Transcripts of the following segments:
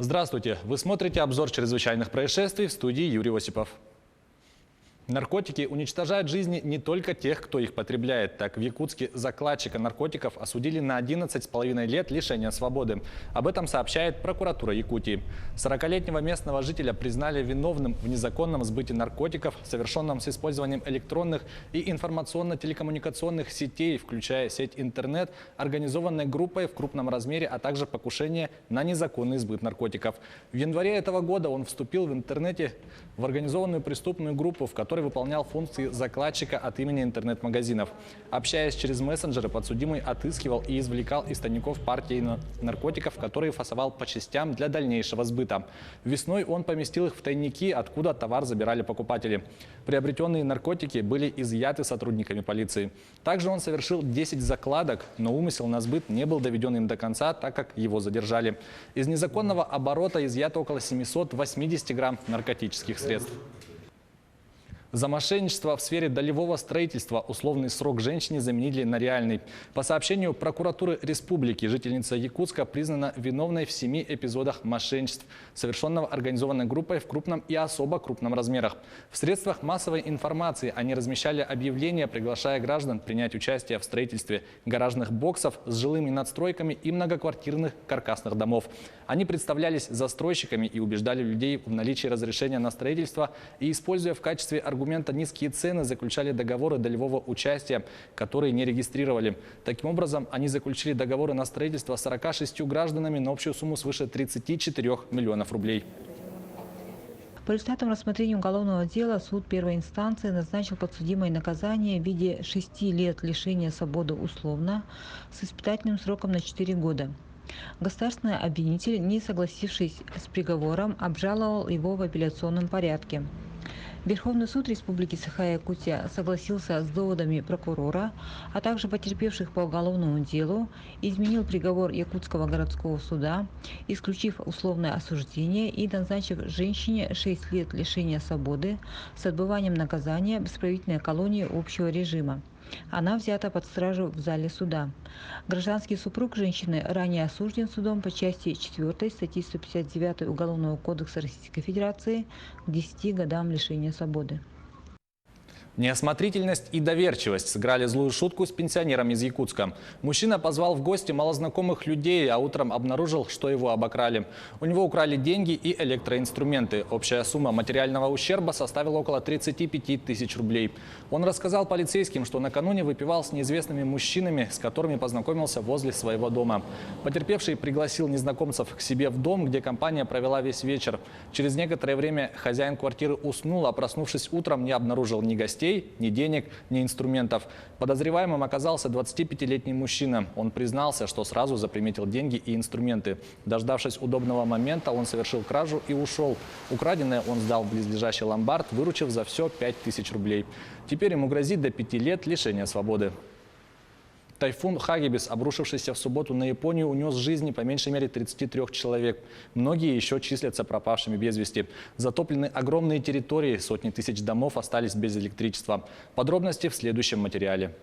Здравствуйте! Вы смотрите обзор чрезвычайных происшествий, в студии Юрий Осипов. Наркотики уничтожают жизни не только тех, кто их потребляет. Так, в Якутске закладчика наркотиков осудили на 11,5 лет лишения свободы. Об этом сообщает прокуратура Якутии. 40-летнего местного жителя признали виновным в незаконном сбытии наркотиков, совершенном с использованием электронных и информационно-телекоммуникационных сетей, включая сеть интернет, организованной группой в крупном размере, а также покушение на незаконный сбыт наркотиков. В январе этого года он вступил в интернете в организованную преступную группу, в которой выполнял функции закладчика от имени интернет-магазинов. Общаясь через мессенджеры, подсудимый отыскивал и извлекал из тайников партии наркотиков, которые фасовал по частям для дальнейшего сбыта. Весной он поместил их в тайники, откуда товар забирали покупатели. Приобретенные наркотики были изъяты сотрудниками полиции. Также он совершил 10 закладок, но умысел на сбыт не был доведен им до конца, так как его задержали. Из незаконного оборота изъято около 780 грамм наркотических средств. За мошенничество в сфере долевого строительства условный срок женщине заменили на реальный. По сообщению прокуратуры республики, жительница Якутска признана виновной в 7 эпизодах мошенничеств, совершенного организованной группой в крупном и особо крупном размерах. В средствах массовой информации они размещали объявления, приглашая граждан принять участие в строительстве гаражных боксов с жилыми надстройками и многоквартирных каркасных домов. Они представлялись застройщиками и убеждали людей в наличии разрешения на строительство и, используя в качестве аргумента низкие цены, заключали договоры долевого участия, которые не регистрировали. Таким образом, они заключили договоры на строительство с 46 гражданами на общую сумму свыше 34 миллионов рублей. По результатам рассмотрения уголовного дела суд первой инстанции назначил подсудимой наказание в виде 6 лет лишения свободы условно с испытательным сроком на 4 года. Государственный обвинитель, не согласившись с приговором, обжаловал его в апелляционном порядке. Верховный суд Республики Саха-Якутия согласился с доводами прокурора, а также потерпевших по уголовному делу, изменил приговор Якутского городского суда, исключив условное осуждение и назначив женщине 6 лет лишения свободы с отбыванием наказания в исправительной колонии общего режима. Она взята под стражу в зале суда. Гражданский супруг женщины ранее осужден судом по части 4 статьи 159 Уголовного кодекса Российской Федерации к 10 годам лишения свободы. Неосмотрительность и доверчивость сыграли злую шутку с пенсионером из Якутска. Мужчина позвал в гости малознакомых людей, а утром обнаружил, что его обокрали. У него украли деньги и электроинструменты. Общая сумма материального ущерба составила около 35 тысяч рублей. Он рассказал полицейским, что накануне выпивал с неизвестными мужчинами, с которыми познакомился возле своего дома. Потерпевший пригласил незнакомцев к себе в дом, где компания провела весь вечер. Через некоторое время хозяин квартиры уснул, а проснувшись утром, не обнаружил ни гостей, ни денег, ни инструментов. Подозреваемым оказался 25-летний мужчина. Он признался, что сразу заприметил деньги и инструменты. Дождавшись удобного момента, он совершил кражу и ушел. Украденное он сдал в близлежащий ломбард, выручив за все 5000 рублей. Теперь ему грозит до 5 лет лишения свободы. Тайфун Хагибис, обрушившийся в субботу на Японию, унес жизни по меньшей мере 33 человек. Многие еще числятся пропавшими без вести. Затоплены огромные территории, сотни тысяч домов остались без электричества. Подробности в следующем материале.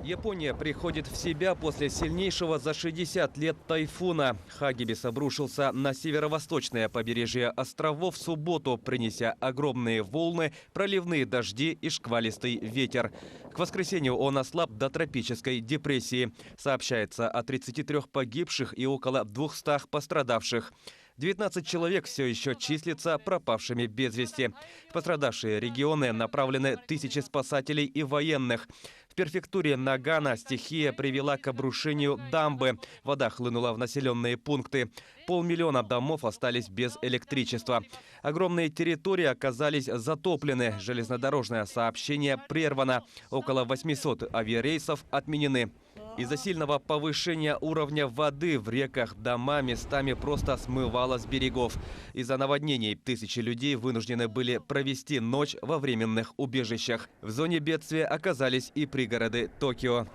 Япония приходит в себя после сильнейшего за 60 лет тайфуна. Хагибис обрушился на северо-восточное побережье островов в субботу, принеся огромные волны, проливные дожди и шквалистый ветер. К воскресенью он ослаб до тропической депрессии. Сообщается о 33 погибших и около 200 пострадавших. 19 человек все еще числятся пропавшими без вести. В пострадавшие регионы направлены тысячи спасателей и военных. В префектуре Нагано стихия привела к обрушению дамбы. Вода хлынула в населенные пункты. 500 000 домов остались без электричества. Огромные территории оказались затоплены. Железнодорожное сообщение прервано. Около 800 авиарейсов отменены. Из-за сильного повышения уровня воды в реках дома местами просто смывало с берегов. Из-за наводнений тысячи людей вынуждены были провести ночь во временных убежищах. В зоне бедствия оказались и пригороды Токио.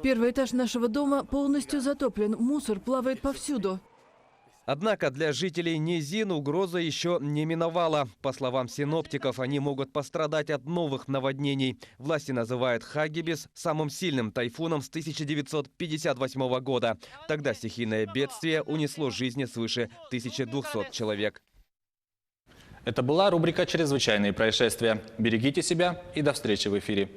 Первый этаж нашего дома полностью затоплен. Мусор плавает повсюду. Однако для жителей низин угроза еще не миновала. По словам синоптиков, они могут пострадать от новых наводнений. Власти называют Хагибис самым сильным тайфуном с 1958 года. Тогда стихийное бедствие унесло жизни свыше 1200 человек. Это была рубрика «Чрезвычайные происшествия». Берегите себя и до встречи в эфире.